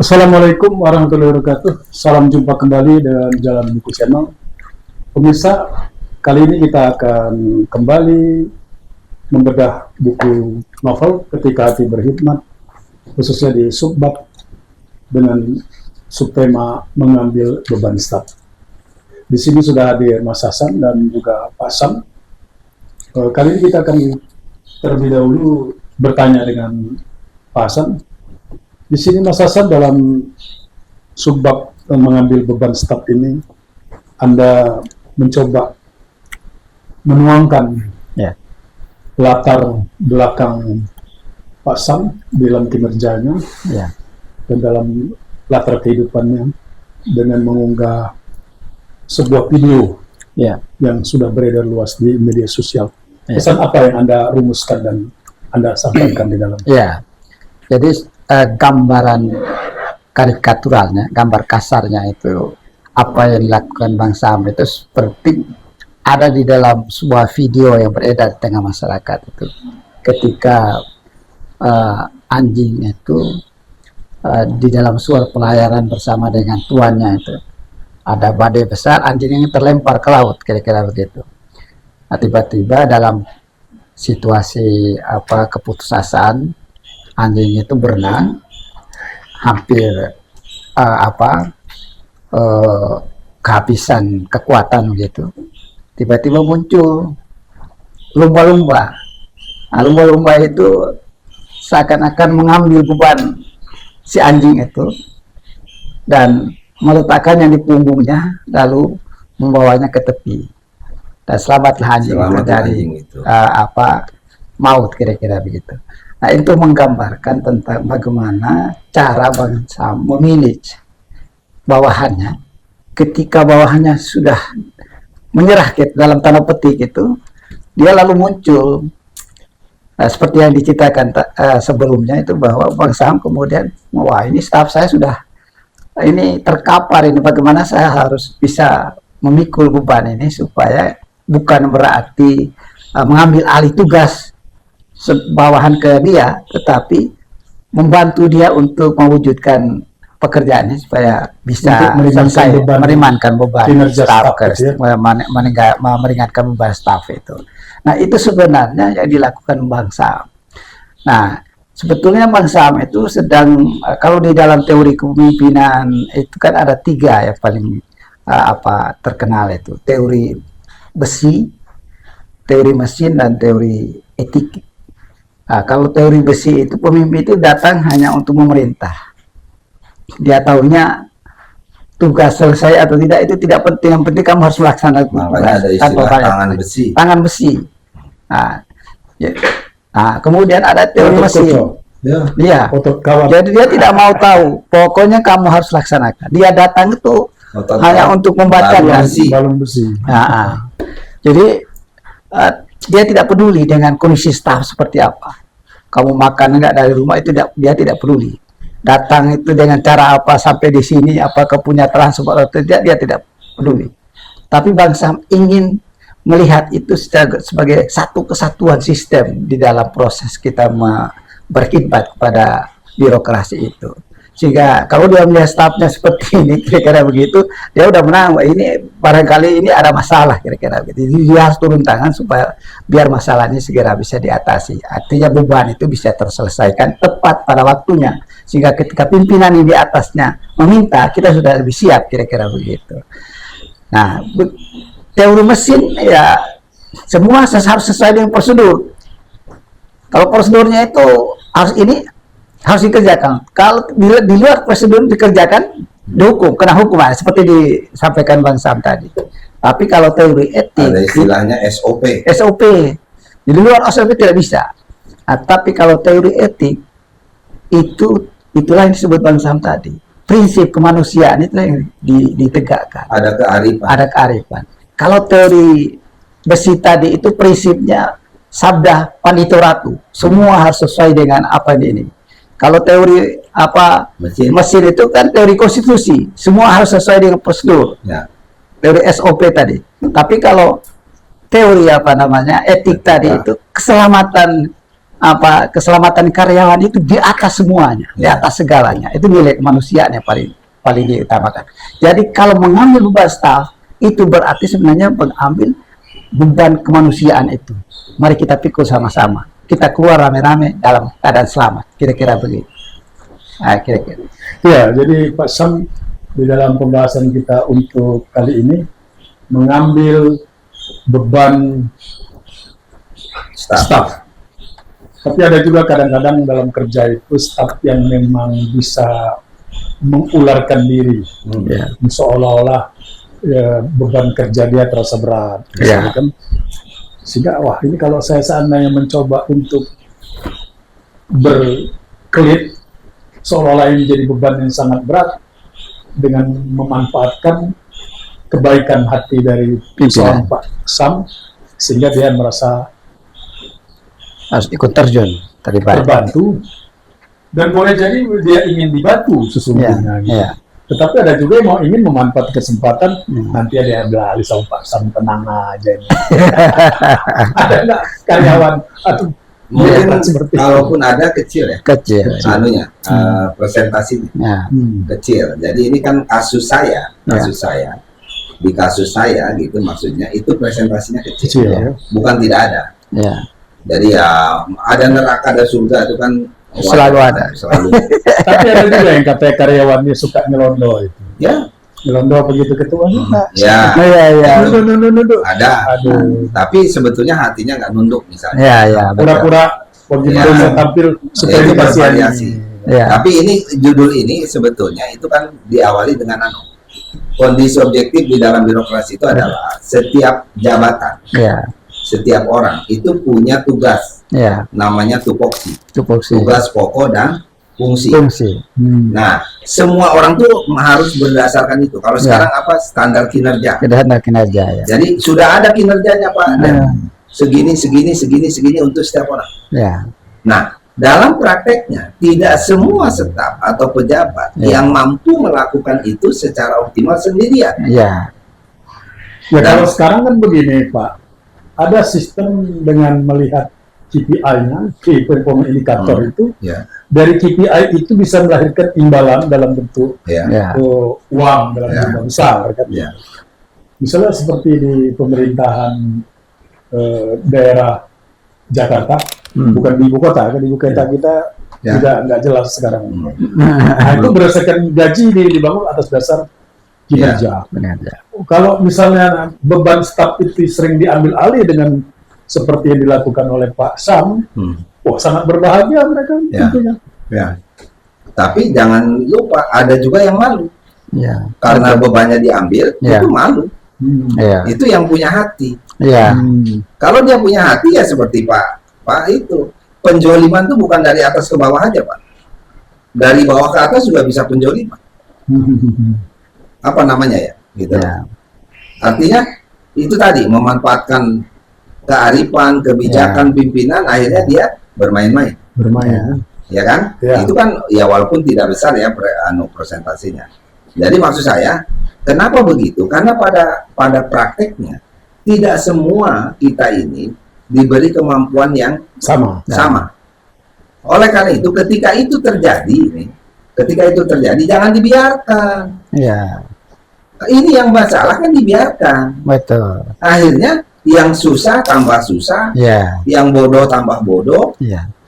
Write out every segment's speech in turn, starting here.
Assalamualaikum warahmatullahi wabarakatuh. Salam jumpa kembali dengan Jalan Buku Channel. Pemirsa, kali ini kita akan kembali membedah buku novel Ketika Hati Berkhidmat, khususnya di subbab dengan subtema mengambil beban staf. Di sini sudah hadir Mas Hasan dan juga Pak Sam. Kali ini kita akan terlebih dahulu bertanya dengan Pak Hasan. Di sini Mas Hasan dalam subbab mengambil beban staf ini, Anda mencoba menuangkan latar belakang Pak Sam dalam kinerjanya dan dalam latar kehidupannya dengan mengunggah sebuah video yang sudah beredar luas di media sosial. Pesan apa yang Anda rumuskan dan Anda sampaikan di dalam? Jadi gambaran karikaturalnya, gambar kasarnya itu apa yang dilakukan Bang Sam itu seperti ada di dalam sebuah video yang beredar di tengah masyarakat itu. Ketika anjing itu di dalam sebuah pelayaran bersama dengan tuannya itu, ada badai besar, anjing yang terlempar ke laut, kira-kira begitu. Nah, tiba-tiba dalam situasi keputusasaan, anjing itu berenang hampir kehabisan kekuatan gitu. Tiba-tiba muncul lumba-lumba. Nah, lumba-lumba itu seakan-akan mengambil beban si anjing itu dan meletakkannya di punggungnya, lalu membawanya ke tepi. Dan selamatlah anjing dari maut, kira-kira begitu. Nah, itu menggambarkan tentang bagaimana cara Bang Sam memanage bawahannya ketika bawahannya sudah menyerah dalam tanda petik itu, dia lalu muncul seperti yang diceritakan sebelumnya itu, bahwa Bang Sam kemudian, wah ini staf saya sudah ini terkapar, ini bagaimana saya harus bisa memikul beban ini supaya bukan berarti mengambil alih tugas bawahan ke dia, tetapi membantu dia untuk mewujudkan pekerjaannya supaya bisa meringankan beban staf, meringankan beban staf itu. Nah, itu sebenarnya yang dilakukan Bang Sam. Nah, sebetulnya Bang Sam itu sedang, kalau di dalam teori kepemimpinan itu kan ada 3 yang paling terkenal itu: teori besi, teori mesin, dan teori etik. Nah, kalau teori besi itu, pemimpin itu datang hanya untuk memerintah. Dia tahunya tugas selesai atau tidak itu tidak penting, yang penting kamu harus melaksanakan. Makanya ada istilah tangan besi. Tangan besi. Nah, kemudian ada teori mesin. Jadi dia tidak mau tahu, pokoknya kamu harus laksanakan. Dia datang itu hanya untuk membacakan balon besi. Jadi dia tidak peduli dengan kondisi staf seperti apa. Kamu makan enggak dari rumah, itu dia tidak peduli. Datang itu dengan cara apa sampai di sini, apakah punya transport atau tidak, dia tidak peduli. Tapi Bang Sam ingin melihat itu sebagai satu kesatuan sistem di dalam proses kita berkhidmat kepada birokrasi itu. Sehingga kalau dia melihat stafnya seperti ini, kira-kira begitu, dia udah menang. Ini barangkali ini ada masalah, kira-kira begitu. Jadi dia harus turun tangan supaya biar masalahnya segera bisa diatasi. Artinya beban itu bisa terselesaikan tepat pada waktunya. Sehingga ketika pimpinan yang di atasnya meminta, kita sudah lebih siap, kira-kira begitu. Nah, teori mesin ya semua harus sesuai dengan prosedur. Kalau prosedurnya itu harus dikerjakan. Kalau di luar prosedur dikerjakan, dihukum, kena hukuman, seperti disampaikan Bang Sam tadi. Tapi kalau teori etik, ada istilahnya SOP. Di luar SOP tidak bisa. Nah, tapi kalau teori etik itulah yang disebut Bang Sam tadi. Prinsip kemanusiaan itu yang ditegakkan. Ada kearifan. Kalau teori besi tadi itu prinsipnya sabda pandito ratu. Semua harus sesuai dengan apa ini. Kalau teori mesin itu kan teori konstitusi, semua harus sesuai dengan prosedur. Teori SOP tadi. Tapi kalau teori etik tadi itu keselamatan keselamatan karyawan itu di atas semuanya, di atas segalanya. Itu nilai kemanusiaan yang paling diutamakan. Jadi kalau mengambil beban staf itu berarti sebenarnya mengambil beban kemanusiaan itu. Mari kita pikul sama-sama. Kita keluar rame-rame dalam keadaan selamat. Kira-kira begitu. Kira-kira. Ya, jadi Pak Sam di dalam pembahasan kita untuk kali ini mengambil beban staf. Tapi ada juga kadang-kadang dalam kerja itu staf yang memang bisa mengularkan diri, seolah-olah beban kerja dia terasa berat, kan? Sehingga wah ini kalau saya seandainya mencoba untuk berkelit seolah-olah ini jadi beban yang sangat berat dengan memanfaatkan kebaikan hati dari seorang Pak Sam sehingga dia merasa harus ikut terjun, terbantu, dan boleh jadi dia ingin dibantu sesungguhnya. Tetapi ada juga yang ingin memanfaatkan kesempatan, nanti ada yang beralih sama Pak Sam, tenang aja ini. Ada nggak karyawan atau mungkin kalaupun ada kecil anunya presentasinya kecil. Jadi ini kan kasus saya di kasus saya gitu, maksudnya itu presentasinya kecil. Bukan tidak ada. Jadi ya ada neraka, ada surga itu kan selalu ada. Tapi ada juga yang katanya karyawannya suka nyelondoh itu. Nyelondoh begitu ketua. Ada. Tapi sebetulnya hatinya nggak nunduk misalnya. Pura-pura bagaimana tampil supaya divariasi. Tapi ini judul ini sebetulnya itu kan diawali dengan kondisi objektif di dalam birokrasi itu adalah setiap jabatan. Setiap orang itu punya tugas, namanya tupoksi, tugas pokok dan fungsi. Nah, semua orang tuh harus berdasarkan itu. Kalau sekarang apa standar kinerja? Jadi sudah ada kinerjanya Pak. Segini untuk setiap orang. Nah, dalam prakteknya tidak semua staf atau pejabat yang mampu melakukan itu secara optimal sendirian. Kalau sekarang kan begini Pak. Ada sistem dengan melihat KPI-nya, Key Performance Indicator itu, dari KPI itu bisa melahirkan imbalan dalam bentuk uang dalam jumlah besar. Kan? Misalnya seperti di pemerintahan daerah Jakarta, bukan di ibu kota, kan di ibu kota kita tidak nggak jelas sekarang. Nah, itu berdasarkan gaji dibangun atas dasar kinerja. Kalau misalnya beban staf itu sering diambil alih dengan seperti yang dilakukan oleh Pak Sam, sangat berbahagia mereka tentunya. Tapi jangan lupa ada juga yang malu, karena bebannya diambil itu malu. Itu yang punya hati. Kalau dia punya hati ya seperti Pak itu penjoliman itu bukan dari atas ke bawah aja Pak, dari bawah ke atas juga bisa penjoliman. Apa namanya gitu. Artinya itu tadi memanfaatkan kearifan, kebijakan pimpinan, akhirnya dia bermain-main. Ya kan? Itu kan ya walaupun tidak besar ya presentasinya. Jadi maksud saya, kenapa begitu? Karena pada prakteknya tidak semua kita ini diberi kemampuan yang sama. Oleh karena itu ketika itu terjadi jangan dibiarkan. Ini yang masalah kan dibiarkan. Betul. Akhirnya yang susah tambah susah, yang bodoh tambah bodoh,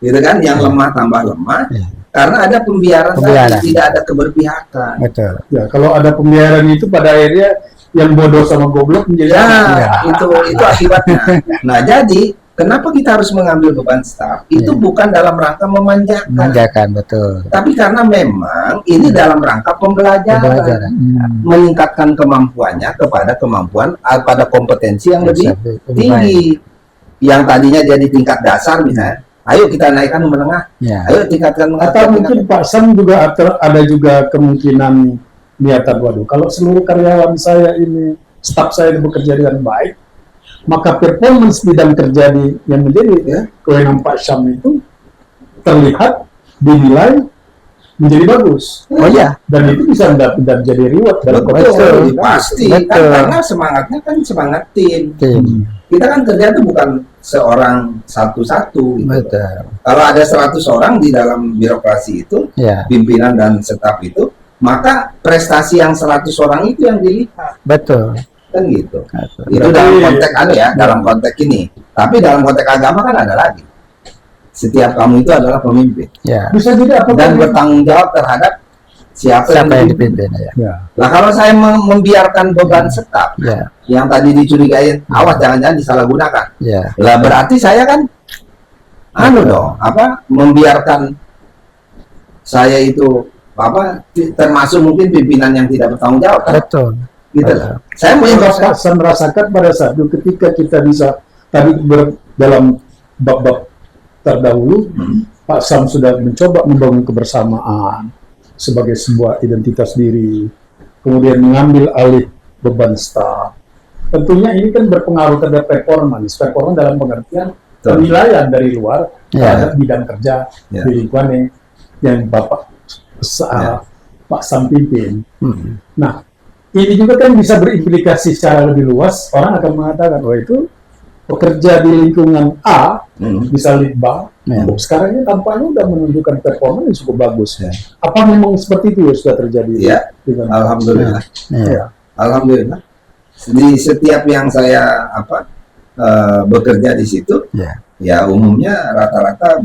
gitu kan? Yang lemah tambah lemah, karena ada pembiaran. Tidak ada keberpihakan. Betul. Kalau ada pembiaran itu pada akhirnya yang bodoh sama goblok menjadi itu akibatnya. Nah, jadi kenapa kita harus mengambil beban staf? Itu bukan dalam rangka memanjakan, betul. Tapi karena memang ini dalam rangka pembelajaran. Meningkatkan kemampuannya pada kompetensi yang lebih tinggi. Yang tadinya jadi tingkat dasar misalnya, ayo kita naikkan menengah. Ayo tingkatkan menengah. Atau mungkin Pak Sam juga ada juga kemungkinan niatan, waduh, kalau seluruh karyawan saya ini, staf saya ini bekerja dengan baik, maka performance bidang kerja yang menjadi kewenangan Pak Sam itu terlihat, dinilai menjadi bagus. Dan itu bisa menjadi reward dalam pasti kan, karena semangatnya kan semangat tim. Kita kan kerja itu bukan seorang satu-satu. Gitu. Betul. Kalau ada 100 orang di dalam birokrasi itu, Ya, pimpinan dan staf itu, maka prestasi yang 100 orang itu yang dilihat, betul. kan gitu. Betul. Itu dalam konteks dalam konteks ini. Tapi dalam konteks agama kan ada lagi. Setiap kamu itu adalah pemimpin Ya. Bisa jadi apa dan bertanggung jawab terhadap siapa Siapa yang dipimpin. dipimpin ya? Ya. Nah, kalau saya membiarkan beban staf Ya, yang tadi dicurigain, awas jangan-jangan disalahgunakan. ya, Lah berarti saya kan membiarkan saya itu termasuk mungkin pimpinan yang tidak bertanggung jawab kan? betul. Gitu loh. Saya mau Saya merasakan pada saat itu ketika kita bisa tadi dalam bab-bab terdahulu, Pak Sam sudah mencoba membangun kebersamaan sebagai sebuah identitas diri, kemudian mengambil alih beban staf. Tentunya ini kan berpengaruh terhadap performance dalam pengertian penilaian dari luar terhadap bidang kerja di lingkungan yang Bapak Pak Sam pimpin. Nah, ini juga kan bisa berimplikasi secara lebih luas. Orang akan mengatakan, oh itu pekerja di lingkungan A, bisa litbang, sekarang ini tampaknya sudah menunjukkan performa yang cukup bagus. Apa memang seperti itu ya sudah terjadi? Ya, alhamdulillah. Alhamdulillah. Di setiap yang saya bekerja di situ, ya umumnya rata-rata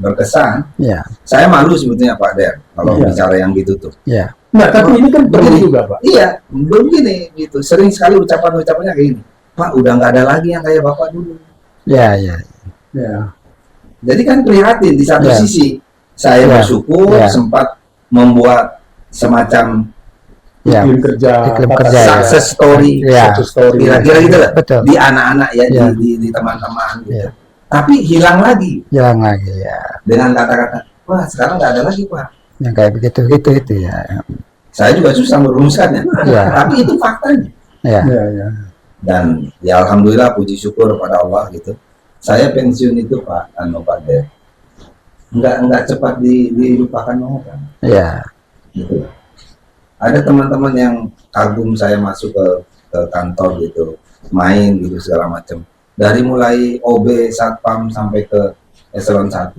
berkesan. Saya malu sebetulnya Pak Der kalau bicara yang gitu tuh. Nah, tapi ini kan perlu juga Pak. Iya, begini gitu. Sering sekali ucapan-ucapannya kayak gini. Pak, udah nggak ada lagi yang kayak Bapak dulu. Ya. Jadi kan prihatin di satu sisi. Saya bersyukur sempat membuat semacam iklim kerja success story, kira-kira gitu lah. Betul. Di anak-anak di teman-teman gitu. Tapi hilang lagi ya. dengan kata-kata, wah sekarang nggak ada lagi Pak. Yang kayak begitu itu ya. Saya juga susah merumuskannya, tapi itu faktanya. Ya. Dan ya alhamdulillah puji syukur pada Allah gitu. Saya pensiun itu Pak Der, nggak cepat dilupakan orang. Ya. Gitu. Ada teman-teman yang kagum saya masuk ke kantor gitu, main gitu segala macam. Dari mulai OB, Satpam sampai ke eselon 1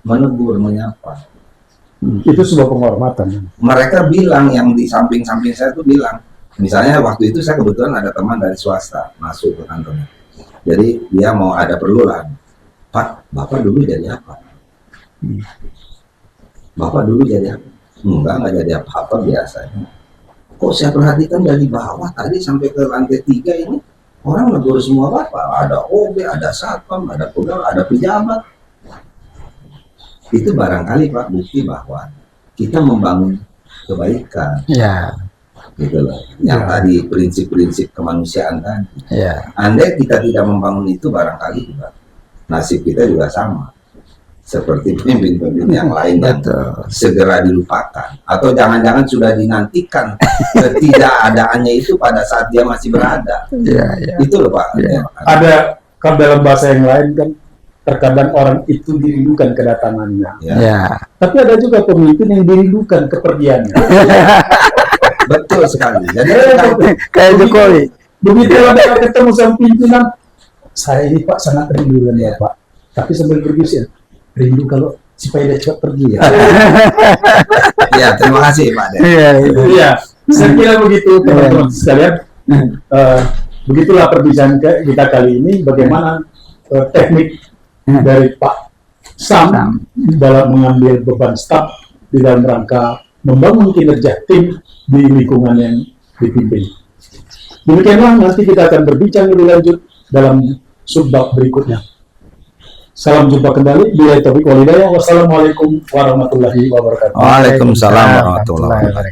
menegur, menyapa. Itu sebuah penghormatan. Mereka bilang yang di samping-samping saya tuh bilang, misalnya waktu itu saya kebetulan ada teman dari swasta masuk ke kantornya. Jadi dia mau ada perlulan. Pak, Bapak dulu jadi apa? Bapak dulu jadi apa? Enggak jadi apa-apa biasanya. Kok saya perhatikan dari bawah tadi sampai ke lantai 3 ini orang negur semua Bapak. Ada OB, ada Satpam, ada pegawai, ada pejabat. Itu barangkali Pak bukti bahwa kita membangun kebaikan. Ya. Gitu loh. Yang tadi prinsip-prinsip kemanusiaan tadi. Ya. Andai kita tidak membangun itu barangkali juga nasib kita juga sama seperti pemimpin-pemimpin yang lain yang segera dilupakan atau jangan-jangan sudah dinantikan ketidakadaannya itu pada saat dia masih berada. Itu loh Pak. Ada kalau dalam bahasa yang lain kan terkadang orang itu dirindukan kedatangannya. Tapi ada juga pemimpin yang dirindukan kepergiannya. Betul sekali. Jadi kayak Jokowi. Begitu ada ketemu sama pimpinan, saya ini Pak sangat rindu dengan Pak. Tapi sambil pergi sih, rindu kalau supaya dia cepat pergi ya. Ya, terima kasih Pak. Iya, saya kira begitu teman-teman sekalian. Begitulah perbincangan kita kali ini. Bagaimana teknik dari Pak Sam dalam mengambil beban staf di dalam rangka membangun kinerja tim di lingkungan yang dipimpin. Demikianlah nanti kita akan berbincang lebih lanjut dalam subbab berikutnya. Salam jumpa kembali di Taufiq Walhidayah. Wassalamualaikum warahmatullahi wabarakatuh. Waalaikumsalam warahmatullahi wabarakatuh.